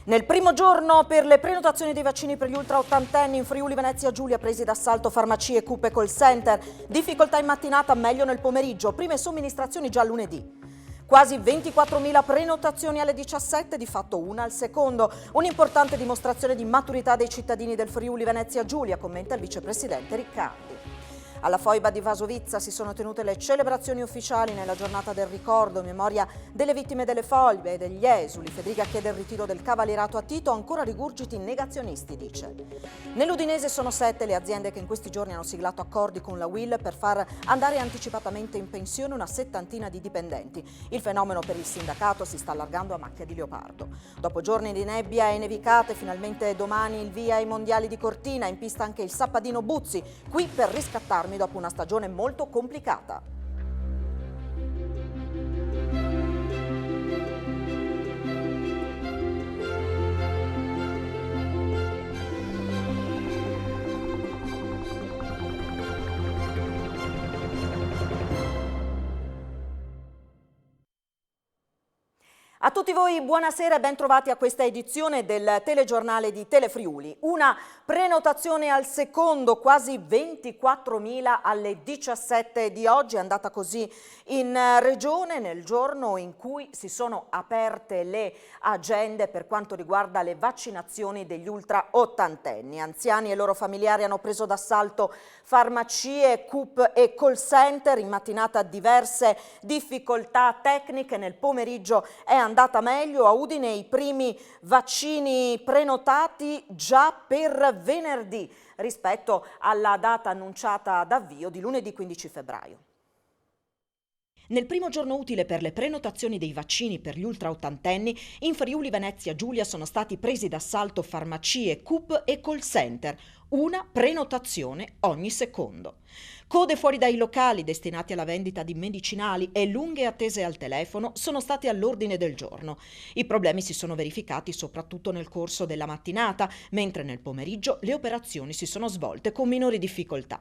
Nel primo giorno per le prenotazioni dei vaccini per gli ultra ottantenni in Friuli Venezia Giulia, presi d'assalto farmacie, Coop e call center. Difficoltà in mattinata, meglio nel pomeriggio. Prime somministrazioni già lunedì. Quasi 24.000 prenotazioni alle 17, di fatto una al secondo. Un'importante dimostrazione di maturità dei cittadini del Friuli Venezia Giulia, commenta il vicepresidente Riccardi. Alla foiba di Vasovizza si sono tenute le celebrazioni ufficiali nella giornata del ricordo in memoria delle vittime delle foibe e degli esuli. Federica chiede il ritiro del cavalierato a Tito, ancora rigurgiti negazionisti, dice. Nell'Udinese sono 7 le aziende che in questi giorni hanno siglato accordi con la UIL per far andare anticipatamente in pensione una settantina di dipendenti. Il fenomeno per il sindacato si sta allargando a macchia di leopardo. Dopo giorni di nebbia e nevicate, finalmente domani il via ai mondiali di Cortina, in pista anche il sappadino Buzzi, qui per riscattarmi dopo una stagione molto complicata. A tutti voi buonasera e ben trovati a questa edizione del telegiornale di Telefriuli. Una prenotazione al secondo, quasi 24.000 alle 17 di oggi, è andata così in regione nel giorno in cui si sono aperte le agende per quanto riguarda le vaccinazioni degli ultra ottantenni. Anziani e loro familiari hanno preso d'assalto farmacie, Coop e call center, in mattinata diverse difficoltà tecniche, nel pomeriggio è andata meglio. A Udine i primi vaccini prenotati già per venerdì rispetto alla data annunciata d'avvio di lunedì 15 febbraio. Nel primo giorno utile per le prenotazioni dei vaccini per gli ultra ottantenni, in Friuli Venezia Giulia sono stati presi d'assalto farmacie, Coop e call center, una prenotazione ogni secondo. Code fuori dai locali destinati alla vendita di medicinali e lunghe attese al telefono sono state all'ordine del giorno. I problemi si sono verificati soprattutto nel corso della mattinata, mentre nel pomeriggio le operazioni si sono svolte con minori difficoltà.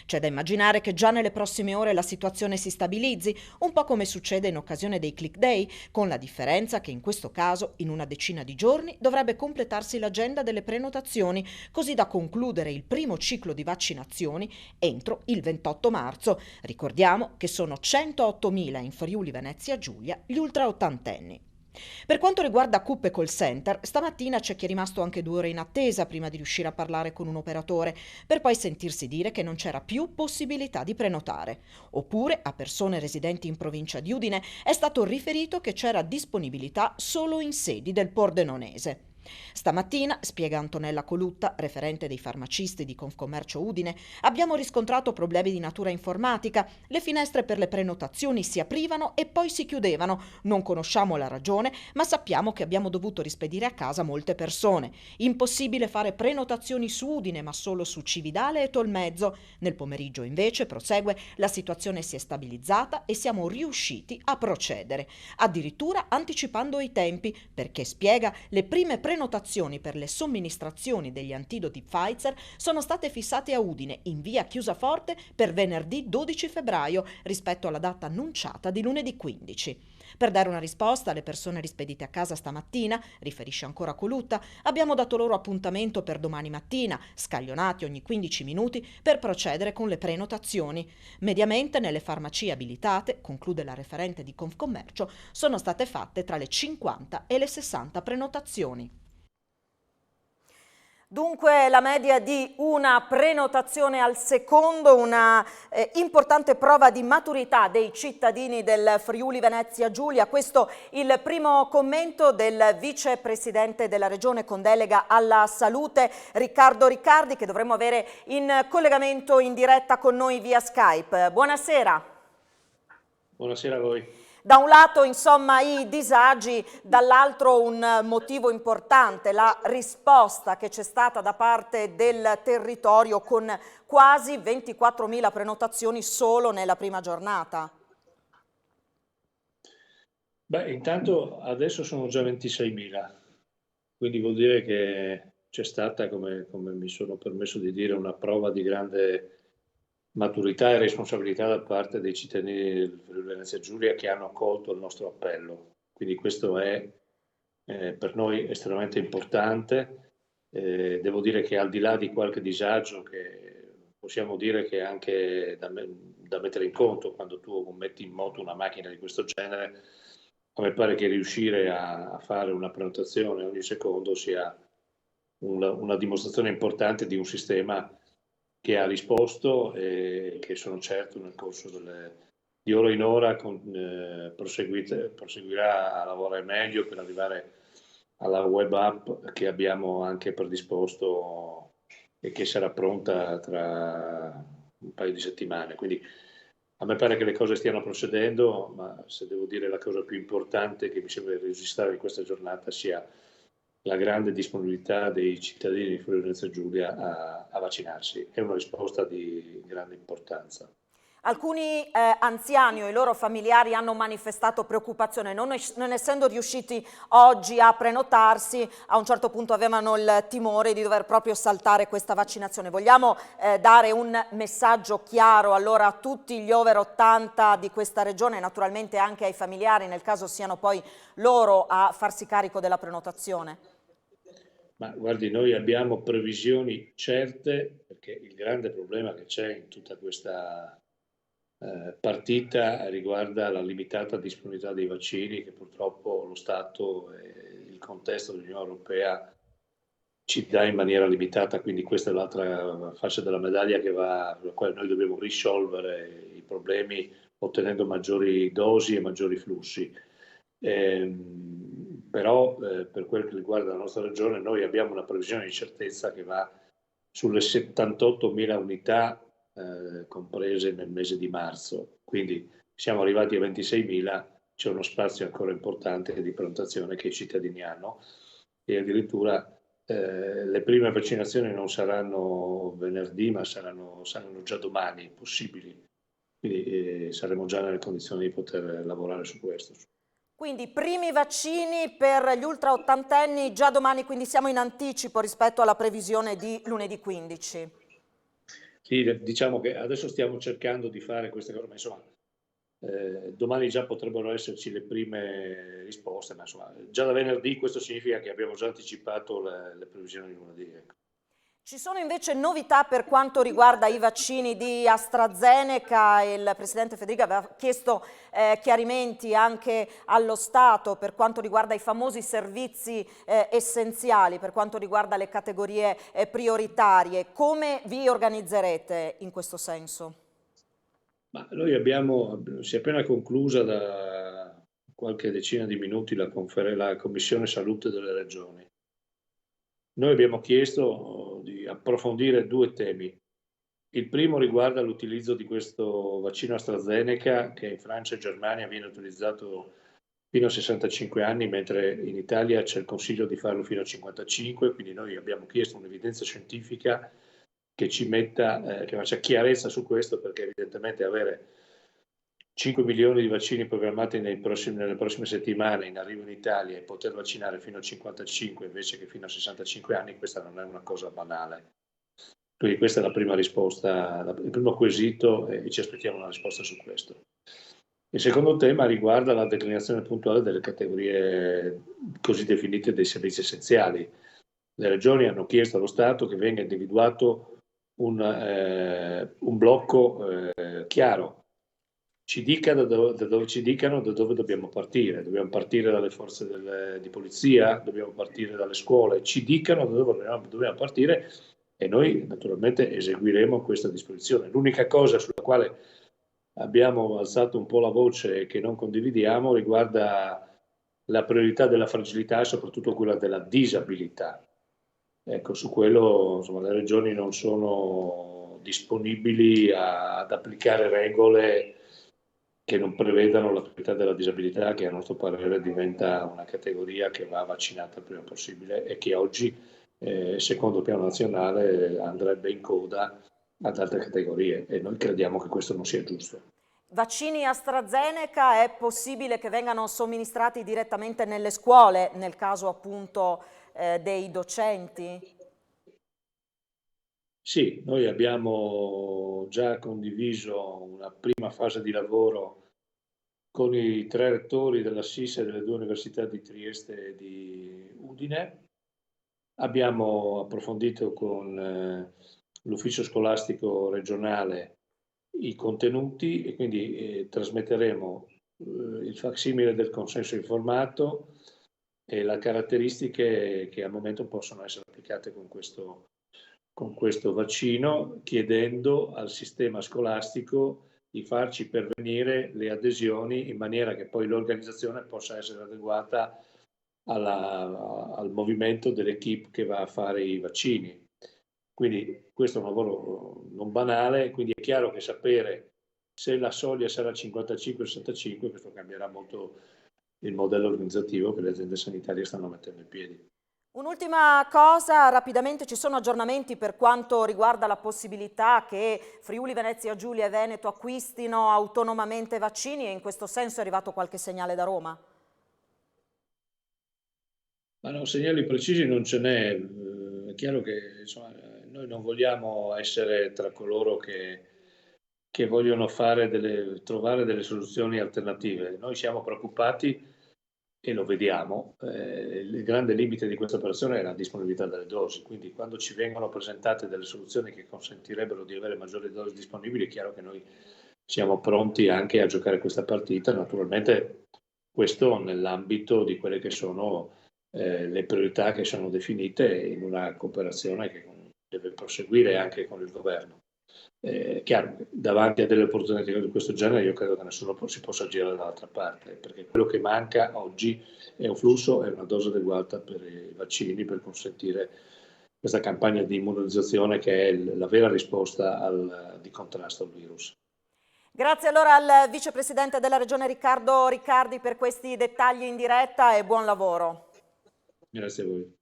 C'è da immaginare che già nelle prossime ore la situazione si stabilizzi, un po' come succede in occasione dei click day, con la differenza che in questo caso in una decina di giorni dovrebbe completarsi l'agenda delle prenotazioni, così da concludere il primo ciclo di vaccinazioni entro il 28 marzo. Ricordiamo che sono 108.000 in Friuli Venezia Giulia gli ultra ottantenni. Per quanto riguarda Coop e call center, stamattina c'è chi è rimasto anche 2 ore in attesa prima di riuscire a parlare con un operatore, per poi sentirsi dire che non c'era più possibilità di prenotare. Oppure a persone residenti in provincia di Udine è stato riferito che c'era disponibilità solo in sedi del Pordenonese. Stamattina, spiega Antonella Colutta, referente dei farmacisti di Confcommercio Udine, abbiamo riscontrato problemi di natura informatica. Le finestre per le prenotazioni si aprivano e poi si chiudevano. Non conosciamo la ragione, ma sappiamo che abbiamo dovuto rispedire a casa molte persone. Impossibile fare prenotazioni su Udine, ma solo su Cividale e Tolmezzo. Nel pomeriggio, invece, prosegue, la situazione si è stabilizzata e siamo riusciti a procedere, addirittura anticipando i tempi, perché, spiega, le prime prenotazioni per le somministrazioni degli antidoti Pfizer sono state fissate a Udine in via Chiusaforte per venerdì 12 febbraio rispetto alla data annunciata di lunedì 15. Per dare una risposta alle persone rispedite a casa stamattina, riferisce ancora Colutta, abbiamo dato loro appuntamento per domani mattina, scaglionati ogni 15 minuti, per procedere con le prenotazioni. Mediamente nelle farmacie abilitate, conclude la referente di Confcommercio, sono state fatte tra le 50 e le 60 prenotazioni. Dunque la media di una prenotazione al secondo, una importante prova di maturità dei cittadini del Friuli Venezia Giulia. Questo il primo commento del vicepresidente della regione con delega alla salute, Riccardo Riccardi, che dovremo avere in collegamento in diretta con noi via Skype. Buonasera. Buonasera a voi. Da un lato, insomma, i disagi, dall'altro un motivo importante, la risposta che c'è stata da parte del territorio con quasi 24.000 prenotazioni solo nella prima giornata. Beh, intanto adesso sono già 26.000, quindi vuol dire che c'è stata, come mi sono permesso di dire, una prova di grande maturità e responsabilità da parte dei cittadini del Friuli Venezia Giulia che hanno accolto il nostro appello. Quindi questo è per noi estremamente importante. Devo dire che al di là di qualche disagio che possiamo dire che è anche da mettere in conto quando tu metti in moto una macchina di questo genere, a me pare che riuscire a fare una prenotazione ogni secondo sia una dimostrazione importante di un sistema che ha risposto e che sono certo nel corso di ora in ora proseguirà a lavorare meglio per arrivare alla web app che abbiamo anche predisposto e che sarà pronta tra un paio di settimane. Quindi a me pare che le cose stiano procedendo, ma se devo dire la cosa più importante che mi sembra registrare in questa giornata sia la grande disponibilità dei cittadini di Friuli Venezia Giulia a vaccinarsi. È una risposta di grande importanza. Alcuni anziani o i loro familiari hanno manifestato preoccupazione, non essendo riusciti oggi a prenotarsi, a un certo punto avevano il timore di dover proprio saltare questa vaccinazione. Vogliamo dare un messaggio chiaro allora a tutti gli over 80 di questa regione, naturalmente anche ai familiari, nel caso siano poi loro a farsi carico della prenotazione? Ma guardi, noi abbiamo previsioni certe, perché il grande problema che c'è in tutta questa partita riguarda la limitata disponibilità dei vaccini che purtroppo lo Stato e il contesto dell'Unione Europea ci dà in maniera limitata, quindi questa è l'altra faccia della medaglia sulla quale noi dobbiamo risolvere i problemi ottenendo maggiori dosi e maggiori flussi. Però per quel che riguarda la nostra regione noi abbiamo una previsione di certezza che va sulle 78.000 unità comprese nel mese di marzo, quindi siamo arrivati a 26.000, c'è uno spazio ancora importante di prenotazione che i cittadini hanno e addirittura le prime vaccinazioni non saranno venerdì ma saranno già domani possibili, quindi saremo già nelle condizioni di poter lavorare su questo. Quindi primi vaccini per gli ultra ottantenni già domani, quindi siamo in anticipo rispetto alla previsione di lunedì 15. Sì, diciamo che adesso stiamo cercando di fare queste cose, ma insomma domani già potrebbero esserci le prime risposte, ma insomma già da venerdì questo significa che abbiamo già anticipato le previsioni di lunedì. Ecco. Ci sono invece novità per quanto riguarda i vaccini di AstraZeneca. Il Presidente Federica aveva chiesto chiarimenti anche allo Stato per quanto riguarda i famosi servizi essenziali, per quanto riguarda le categorie prioritarie. Come vi organizzerete in questo senso? Ma noi si è appena conclusa da qualche decina di minuti la Commissione Salute delle Regioni. Noi abbiamo chiesto di approfondire due temi. Il primo riguarda l'utilizzo di questo vaccino AstraZeneca che in Francia e Germania viene utilizzato fino a 65 anni, mentre in Italia c'è il consiglio di farlo fino a 55, quindi noi abbiamo chiesto un'evidenza scientifica che che faccia chiarezza su questo, perché evidentemente avere 5 milioni di vaccini programmati nelle prossime settimane in arrivo in Italia e poter vaccinare fino a 55 invece che fino a 65 anni, questa non è una cosa banale. Quindi questa è la prima risposta, il primo quesito e ci aspettiamo una risposta su questo. Il secondo tema riguarda la declinazione puntuale delle categorie così definite dei servizi essenziali. Le regioni hanno chiesto allo Stato che venga individuato un blocco chiaro, ci dicano da dove dobbiamo partire. Dobbiamo partire dalle forze di polizia, dobbiamo partire dalle scuole, ci dicano da dove dobbiamo partire e noi naturalmente eseguiremo questa disposizione. L'unica cosa sulla quale abbiamo alzato un po' la voce e che non condividiamo riguarda la priorità della fragilità e soprattutto quella della disabilità. Ecco, su quello insomma, le regioni non sono disponibili ad applicare regole che non prevedano la priorità della disabilità, che a nostro parere diventa una categoria che va vaccinata il prima possibile e che oggi, secondo il piano nazionale, andrebbe in coda ad altre categorie e noi crediamo che questo non sia giusto. Vaccini AstraZeneca è possibile che vengano somministrati direttamente nelle scuole, nel caso appunto dei docenti? Sì, noi abbiamo già condiviso una prima fase di lavoro con i 3 rettori della SSIS e delle 2 università di Trieste e di Udine. Abbiamo approfondito con l'ufficio scolastico regionale i contenuti e quindi trasmetteremo il facsimile del consenso informato e le caratteristiche che al momento possono essere applicate con questo vaccino, chiedendo al sistema scolastico di farci pervenire le adesioni in maniera che poi l'organizzazione possa essere adeguata al movimento dell'equipe che va a fare i vaccini. Quindi questo è un lavoro non banale, quindi è chiaro che sapere se la soglia sarà 55-65, questo cambierà molto il modello organizzativo che le aziende sanitarie stanno mettendo in piedi. Un'ultima cosa, rapidamente, ci sono aggiornamenti per quanto riguarda la possibilità che Friuli, Venezia Giulia e Veneto acquistino autonomamente vaccini e in questo senso è arrivato qualche segnale da Roma? Ma no, segnali precisi non ce n'è. È chiaro che insomma, noi non vogliamo essere tra coloro che vogliono trovare delle soluzioni alternative. Noi siamo preoccupati e lo vediamo. Il grande limite di questa operazione è la disponibilità delle dosi, quindi quando ci vengono presentate delle soluzioni che consentirebbero di avere maggiori dosi disponibili, è chiaro che noi siamo pronti anche a giocare questa partita, naturalmente questo nell'ambito di quelle che sono le priorità che sono definite in una cooperazione che deve proseguire anche con il governo. Chiaro, davanti a delle opportunità di questo genere io credo che nessuno si possa girare dall'altra parte, perché quello che manca oggi è un flusso e una dose adeguata per i vaccini per consentire questa campagna di immunizzazione che è la vera risposta di contrasto al virus. Grazie allora al vicepresidente della Regione Riccardo Riccardi per questi dettagli in diretta e buon lavoro. Grazie a voi.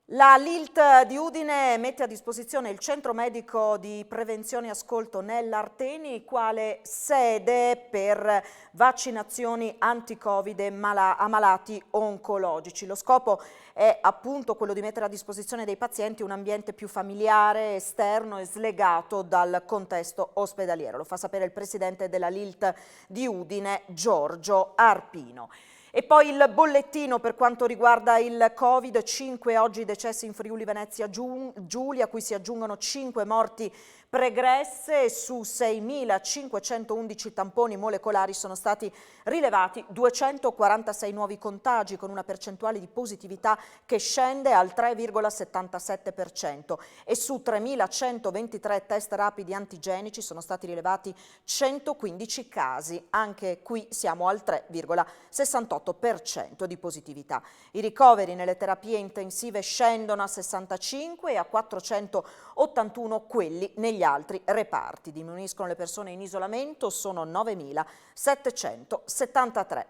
La LILT di Udine mette a disposizione il centro medico di prevenzione e ascolto nell'Arteni quale sede per vaccinazioni anti-Covid a malati oncologici. Lo scopo è appunto quello di mettere a disposizione dei pazienti un ambiente più familiare, esterno e slegato dal contesto ospedaliero. Lo fa sapere il presidente della LILT di Udine, Giorgio Arpino. E poi il bollettino per quanto riguarda il Covid, 5 oggi decessi in Friuli Venezia Giulia, a cui si aggiungono 5 morti pregresse. Su 6.511 tamponi molecolari sono stati rilevati 246 nuovi contagi con una percentuale di positività che scende al 3,77% e su 3.123 test rapidi antigenici sono stati rilevati 115 casi, anche qui siamo al 3,68% di positività. I ricoveri nelle terapie intensive scendono a 65 e a 481 quelli negli altri reparti. Diminuiscono le persone in isolamento, sono 9.773.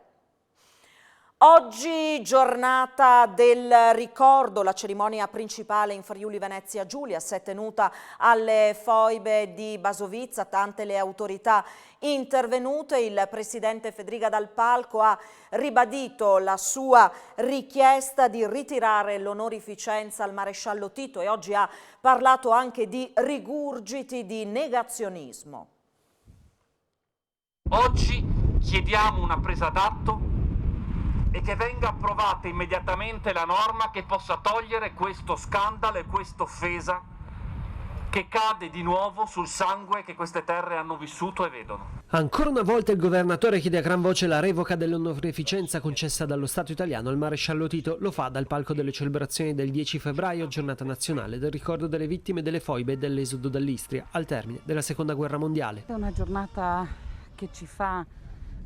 Oggi giornata del ricordo, la cerimonia principale in Friuli Venezia Giulia si è tenuta alle foibe di Basovizza, tante le autorità intervenute. Il presidente Fedriga Dal Palco ha ribadito la sua richiesta di ritirare l'onorificenza al maresciallo Tito e oggi ha parlato anche di rigurgiti di negazionismo. Oggi chiediamo una presa d'atto e che venga approvata immediatamente la norma che possa togliere questo scandalo e questa offesa che cade di nuovo sul sangue che queste terre hanno vissuto e vedono. Ancora una volta il governatore chiede a gran voce la revoca dell'onorificenza concessa dallo Stato italiano al maresciallo Tito. Lo fa dal palco delle celebrazioni del 10 febbraio, giornata nazionale del ricordo delle vittime delle foibe e dell'esodo dall'Istria, al termine della Seconda Guerra Mondiale. È una giornata che ci fa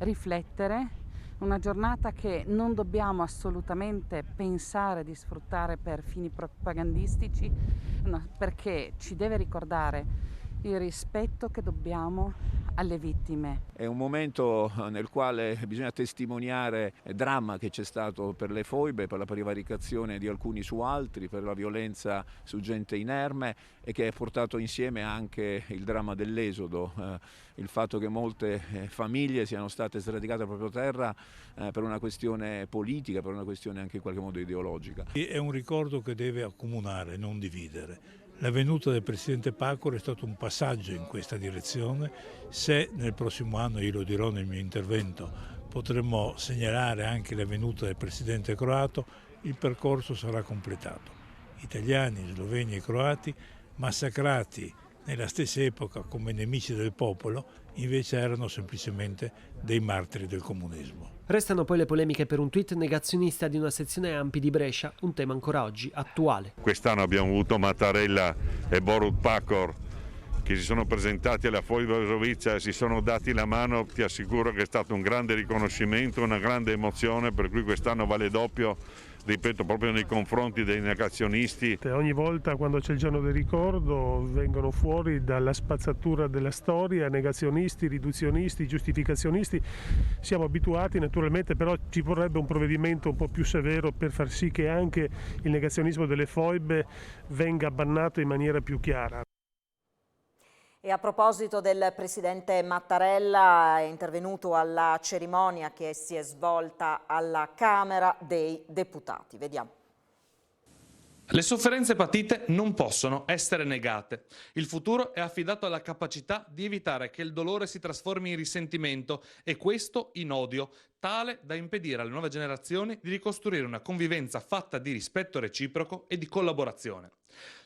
riflettere, una giornata che non dobbiamo assolutamente pensare di sfruttare per fini propagandistici, perché ci deve ricordare il rispetto che dobbiamo alle vittime. È un momento nel quale bisogna testimoniare il dramma che c'è stato per le foibe, per la prevaricazione di alcuni su altri, per la violenza su gente inerme e che ha portato insieme anche il dramma dell'esodo, il fatto che molte famiglie siano state sradicate dalla propria terra per una questione politica, per una questione anche in qualche modo ideologica. È un ricordo che deve accomunare, non dividere. La venuta del Presidente Pacora è stato un passaggio in questa direzione. Se nel prossimo anno, io lo dirò nel mio intervento, potremmo segnalare anche la venuta del presidente croato, il percorso sarà completato. Italiani, sloveni e croati massacrati nella stessa epoca come nemici del popolo, invece erano semplicemente dei martiri del comunismo. Restano poi le polemiche per un tweet negazionista di una sezione ANPI di Brescia, un tema ancora oggi attuale. Quest'anno abbiamo avuto Mattarella e Borut Pahor che si sono presentati alla Foibe Varsovizia e si sono dati la mano. Ti assicuro che è stato un grande riconoscimento, una grande emozione, per cui quest'anno vale doppio, ripeto, proprio nei confronti dei negazionisti. Ogni volta quando c'è il giorno del ricordo vengono fuori dalla spazzatura della storia negazionisti, riduzionisti, giustificazionisti. Siamo abituati naturalmente, però ci vorrebbe un provvedimento un po' più severo per far sì che anche il negazionismo delle foibe venga bannato in maniera più chiara. E a proposito del presidente Mattarella, è intervenuto alla cerimonia che si è svolta alla Camera dei Deputati. Vediamo. Le sofferenze patite non possono essere negate. Il futuro è affidato alla capacità di evitare che il dolore si trasformi in risentimento e questo in odio, tale da impedire alle nuove generazioni di ricostruire una convivenza fatta di rispetto reciproco e di collaborazione.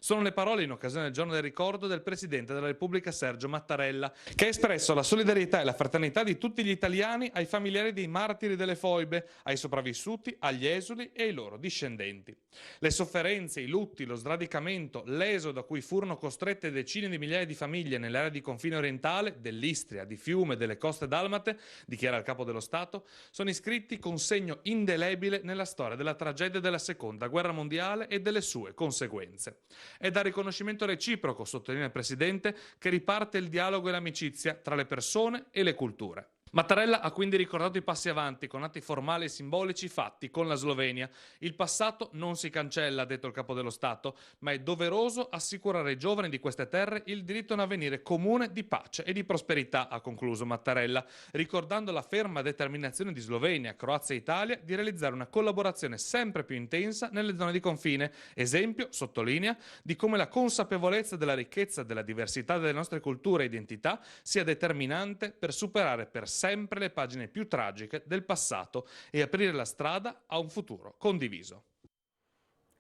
Sono le parole in occasione del giorno del ricordo del Presidente della Repubblica Sergio Mattarella, che ha espresso la solidarietà e la fraternità di tutti gli italiani ai familiari dei martiri delle foibe, ai sopravvissuti, agli esuli e ai loro discendenti. Le sofferenze, i lutti, lo sradicamento, l'esodo a cui furono costrette decine di migliaia di famiglie nell'area di confine orientale, dell'Istria, di Fiume, delle coste dalmate, dichiara il Capo dello Stato, sono iscritti con segno indelebile nella storia della tragedia della Seconda Guerra Mondiale e delle sue conseguenze. È da riconoscimento reciproco, sottolinea il Presidente, che riparte il dialogo e l'amicizia tra le persone e le culture. Mattarella ha quindi ricordato i passi avanti con atti formali e simbolici fatti con la Slovenia. Il passato non si cancella, ha detto il Capo dello Stato, ma è doveroso assicurare ai giovani di queste terre il diritto a un avvenire comune di pace e di prosperità, ha concluso Mattarella, ricordando la ferma determinazione di Slovenia, Croazia e Italia di realizzare una collaborazione sempre più intensa nelle zone di confine, esempio, sottolinea, di come la consapevolezza della ricchezza della diversità delle nostre culture e identità sia determinante per superare per sempre le pagine più tragiche del passato e aprire la strada a un futuro condiviso.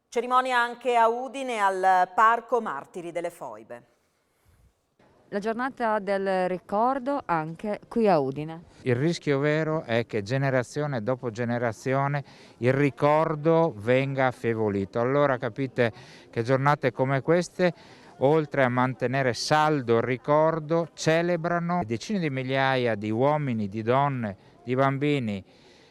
Cerimonia anche a Udine al Parco Martiri delle Foibe. La giornata del ricordo anche qui a Udine. Il rischio vero è che generazione dopo generazione il ricordo venga affievolito. Allora capite che giornate come queste, oltre a mantenere saldo il ricordo, celebrano decine di migliaia di uomini, di donne, di bambini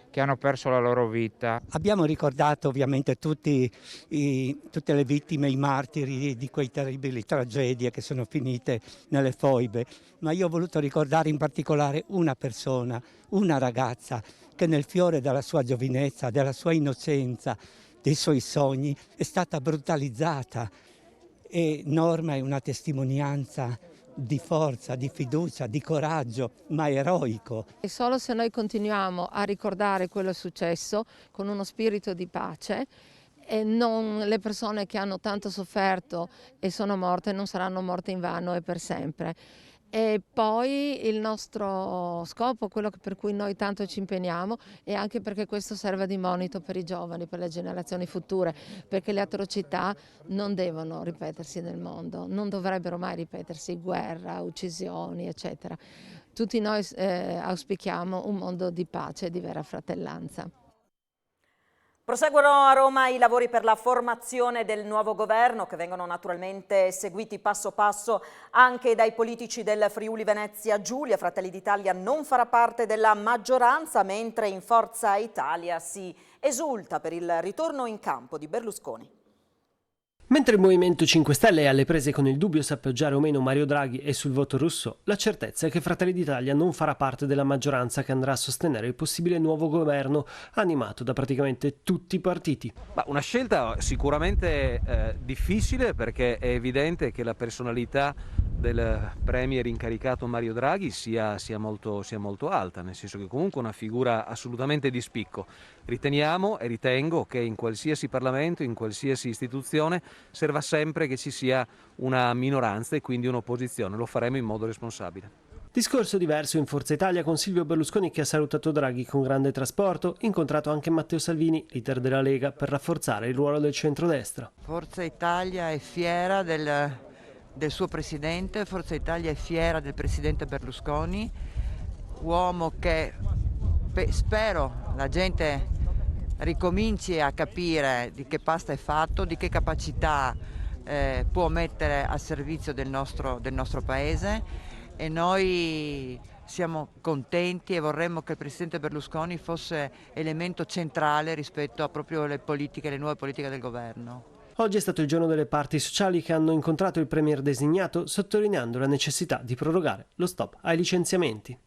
che hanno perso la loro vita. Abbiamo ricordato ovviamente tutte le vittime, i martiri di quei terribili tragedie che sono finite nelle foibe, ma io ho voluto ricordare in particolare una persona, una ragazza che nel fiore della sua giovinezza, della sua innocenza, dei suoi sogni è stata brutalizzata. E Norma è una testimonianza di forza, di fiducia, di coraggio, ma eroico. E solo se noi continuiamo a ricordare quello successo con uno spirito di pace, e non le persone che hanno tanto sofferto e sono morte non saranno morte invano e per sempre. E poi il nostro scopo, quello per cui noi tanto ci impegniamo, è anche perché questo serva di monito per i giovani, per le generazioni future, perché le atrocità non devono ripetersi nel mondo, non dovrebbero mai ripetersi, guerra, uccisioni, eccetera. Tutti noi auspichiamo un mondo di pace e di vera fratellanza. Proseguono a Roma i lavori per la formazione del nuovo governo, che vengono naturalmente seguiti passo passo anche dai politici del Friuli Venezia Giulia. Fratelli d'Italia non farà parte della maggioranza, mentre in Forza Italia si esulta per il ritorno in campo di Berlusconi. Mentre il Movimento 5 Stelle è alle prese con il dubbio se appoggiare o meno Mario Draghi e sul voto russo, la certezza è che Fratelli d'Italia non farà parte della maggioranza che andrà a sostenere il possibile nuovo governo, animato da praticamente tutti i partiti. Una scelta sicuramente difficile, perché è evidente che la personalità del premier incaricato Mario Draghi sia molto alta, nel senso che comunque è una figura assolutamente di spicco. Riteniamo e ritengo che in qualsiasi Parlamento, in qualsiasi istituzione, serva sempre che ci sia una minoranza e quindi un'opposizione. Lo faremo in modo responsabile. Discorso diverso in Forza Italia con Silvio Berlusconi, che ha salutato Draghi con grande trasporto, incontrato anche Matteo Salvini, leader della Lega, per rafforzare il ruolo del centrodestra. Forza Italia è fiera del suo presidente, Forza Italia è fiera del presidente Berlusconi, uomo che spero la gente ricominci a capire di che pasta è fatto, di che capacità può mettere al servizio del nostro paese. E noi siamo contenti e vorremmo che il presidente Berlusconi fosse elemento centrale rispetto a proprio le nuove politiche del governo. Oggi è stato il giorno delle parti sociali che hanno incontrato il premier designato, sottolineando la necessità di prorogare lo stop ai licenziamenti.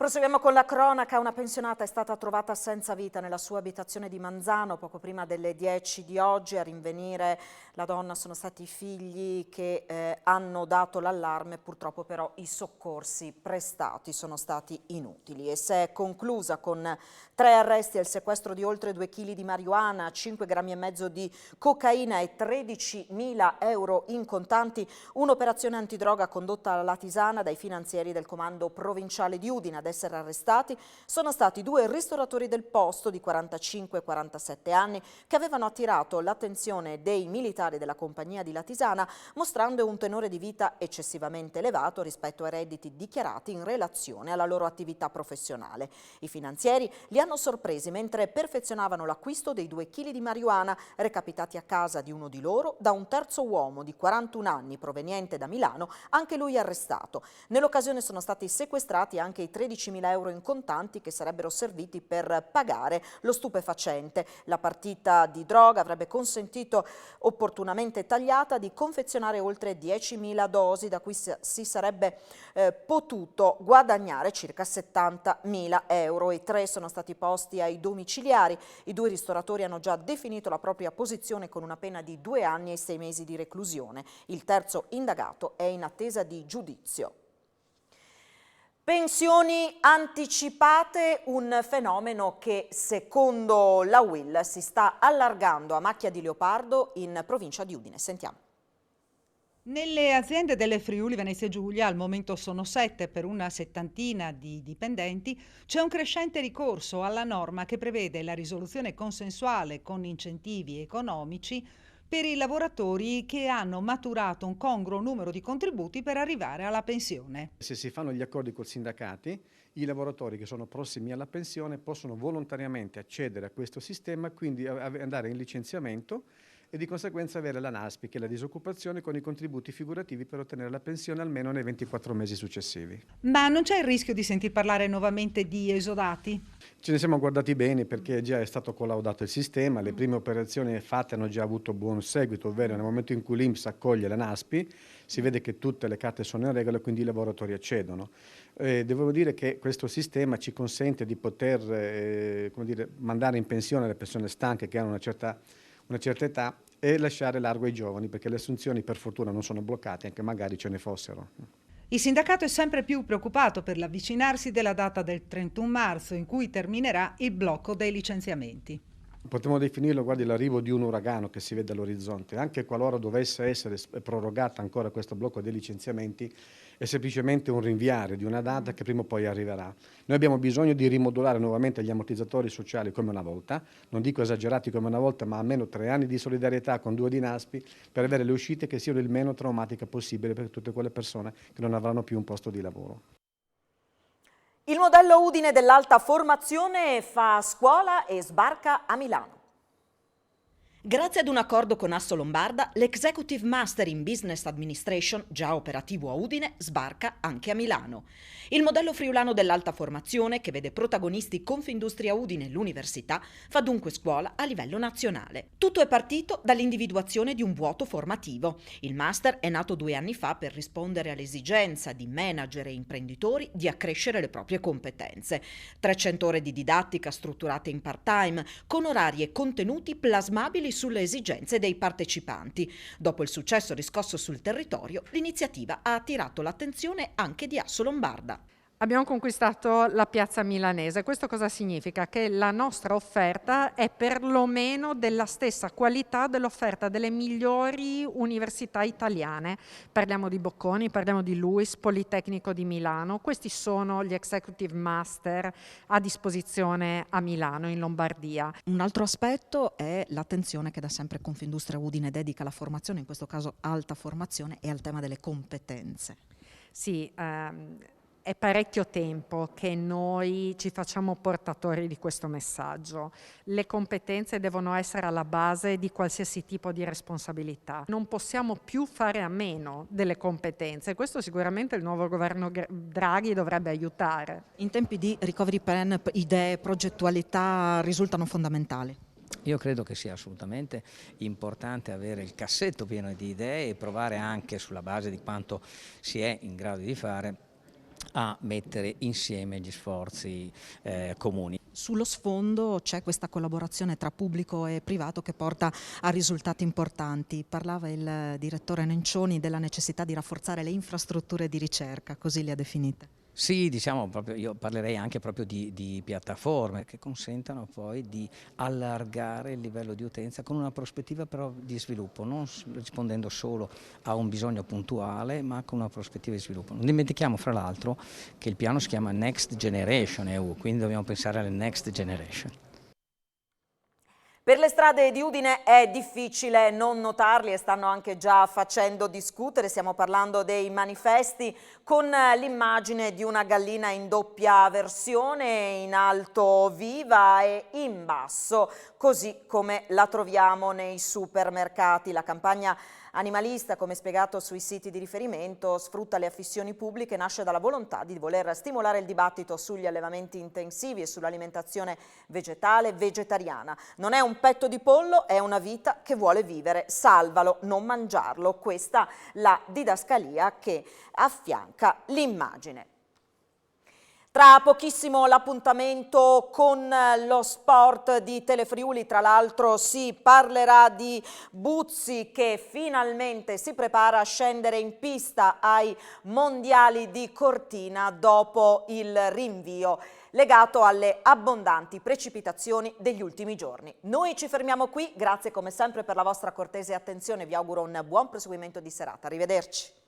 Proseguiamo con la cronaca. Una pensionata è stata trovata senza vita nella sua abitazione di Manzano poco prima delle 10 di oggi. A rinvenire la donna sono stati i figli che hanno dato l'allarme, purtroppo però i soccorsi prestati sono stati inutili e si è conclusa con 3 arresti e il sequestro di oltre 2 kg di marijuana, 5,5 grammi di cocaina e 13.000 euro in contanti. Un'operazione antidroga condotta alla Latisana dai finanzieri del comando provinciale di Udine. Ad essere arrestati sono stati 2 ristoratori del posto di 45 e 47 anni che avevano attirato l'attenzione dei militari della compagnia di Latisana, mostrando un tenore di vita eccessivamente elevato rispetto ai redditi dichiarati in relazione alla loro attività professionale. I finanzieri li hanno sorpresi mentre perfezionavano l'acquisto dei 2 kg di marijuana recapitati a casa di uno di loro da un terzo uomo di 41 anni proveniente da Milano, anche lui arrestato. Nell'occasione sono stati sequestrati anche i 13.000 euro in contanti che sarebbero serviti per pagare lo stupefacente. La partita di droga avrebbe consentito, opportunamente tagliata, di confezionare oltre 10.000 dosi da cui si sarebbe potuto guadagnare circa 70.000 euro. I 3 sono stati posti ai domiciliari. I 2 ristoratori hanno già definito la propria posizione con una pena di 2 anni e 6 mesi di reclusione. Il terzo indagato è in attesa di giudizio. Pensioni anticipate, un fenomeno che secondo la UIL si sta allargando a macchia di leopardo in provincia di Udine. Sentiamo. Nelle aziende delle Friuli Venezia Giulia, al momento sono 7 per una settantina di dipendenti, c'è un crescente ricorso alla norma che prevede la risoluzione consensuale con incentivi economici per i lavoratori che hanno maturato un congruo numero di contributi per arrivare alla pensione. Se si fanno gli accordi con i sindacati, i lavoratori che sono prossimi alla pensione possono volontariamente accedere a questo sistema, quindi andare in licenziamento e di conseguenza avere la NASPI, che è la disoccupazione, con i contributi figurativi per ottenere la pensione almeno nei 24 mesi successivi. Ma non c'è il rischio di sentir parlare nuovamente di esodati? Ce ne siamo guardati bene perché già è stato collaudato il sistema, le prime operazioni fatte hanno già avuto buon seguito, ovvero nel momento in cui l'INPS accoglie la NASPI si vede che tutte le carte sono in regola e quindi i lavoratori accedono. Devo dire che questo sistema ci consente di poter mandare in pensione le persone stanche che hanno una certa età e lasciare largo ai giovani, perché le assunzioni per fortuna non sono bloccate, anche magari ce ne fossero. Il sindacato è sempre più preoccupato per l'avvicinarsi della data del 31 marzo in cui terminerà il blocco dei licenziamenti. Potremmo definirlo, guardi, l'arrivo di un uragano che si vede all'orizzonte. Anche qualora dovesse essere prorogata ancora questo blocco dei licenziamenti, è semplicemente un rinviare di una data che prima o poi arriverà. Noi abbiamo bisogno di rimodulare nuovamente gli ammortizzatori sociali come una volta, non dico esagerati come una volta, ma almeno 3 anni di solidarietà con 2 di NASPI per avere le uscite che siano il meno traumatiche possibile per tutte quelle persone che non avranno più un posto di lavoro. Il modello Udine dell'alta formazione fa scuola e sbarca a Milano. Grazie ad un accordo con Assolombarda, l'Executive Master in Business Administration, già operativo a Udine, sbarca anche a Milano. Il modello friulano dell'alta formazione, che vede protagonisti Confindustria Udine e l'università, fa dunque scuola a livello nazionale. Tutto è partito dall'individuazione di un vuoto formativo. Il Master è nato 2 anni fa per rispondere all'esigenza di manager e imprenditori di accrescere le proprie competenze. 300 ore di didattica strutturate in part-time, con orari e contenuti plasmabili sulle esigenze dei partecipanti. Dopo il successo riscosso sul territorio, l'iniziativa ha attirato l'attenzione anche di Assolombarda. Abbiamo conquistato la piazza milanese. Questo cosa significa? Che la nostra offerta è perlomeno della stessa qualità dell'offerta delle migliori università italiane. Parliamo di Bocconi, parliamo di LUISS, Politecnico di Milano. Questi sono gli executive master a disposizione a Milano, in Lombardia. Un altro aspetto è l'attenzione che da sempre Confindustria Udine dedica alla formazione, in questo caso alta formazione, e al tema delle competenze. Sì, è parecchio tempo che noi ci facciamo portatori di questo messaggio. Le competenze devono essere alla base di qualsiasi tipo di responsabilità. Non possiamo più fare a meno delle competenze. Questo sicuramente il nuovo governo Draghi dovrebbe aiutare. In tempi di recovery plan, idee, progettualità risultano fondamentali. Io credo che sia assolutamente importante avere il cassetto pieno di idee e provare anche, sulla base di quanto si è in grado di fare, a mettere insieme gli sforzi comuni. Sullo sfondo c'è questa collaborazione tra pubblico e privato che porta a risultati importanti. Parlava il direttore Nencioni della necessità di rafforzare le infrastrutture di ricerca, così le ha definite. Sì, diciamo proprio, io parlerei anche proprio di piattaforme che consentano poi di allargare il livello di utenza con una prospettiva però di sviluppo, non rispondendo solo a un bisogno puntuale, ma con una prospettiva di sviluppo. Non dimentichiamo fra l'altro che il piano si chiama Next Generation EU, quindi dobbiamo pensare alle Next Generation. Per le strade di Udine è difficile non notarli e stanno anche già facendo discutere. Stiamo parlando dei manifesti con l'immagine di una gallina in doppia versione, in alto viva e in basso, così come la troviamo nei supermercati. La campagna animalista, come spiegato sui siti di riferimento, sfrutta le affissioni pubbliche, nasce dalla volontà di voler stimolare il dibattito sugli allevamenti intensivi e sull'alimentazione vegetale, vegetariana. Non è un petto di pollo, è una vita che vuole vivere. Salvalo, non mangiarlo. Questa la didascalia che affianca l'immagine. Tra pochissimo l'appuntamento con lo sport di Telefriuli, tra l'altro si parlerà di Buzzi che finalmente si prepara a scendere in pista ai mondiali di Cortina dopo il rinvio legato alle abbondanti precipitazioni degli ultimi giorni. Noi ci fermiamo qui, grazie come sempre per la vostra cortese attenzione, vi auguro un buon proseguimento di serata, arrivederci.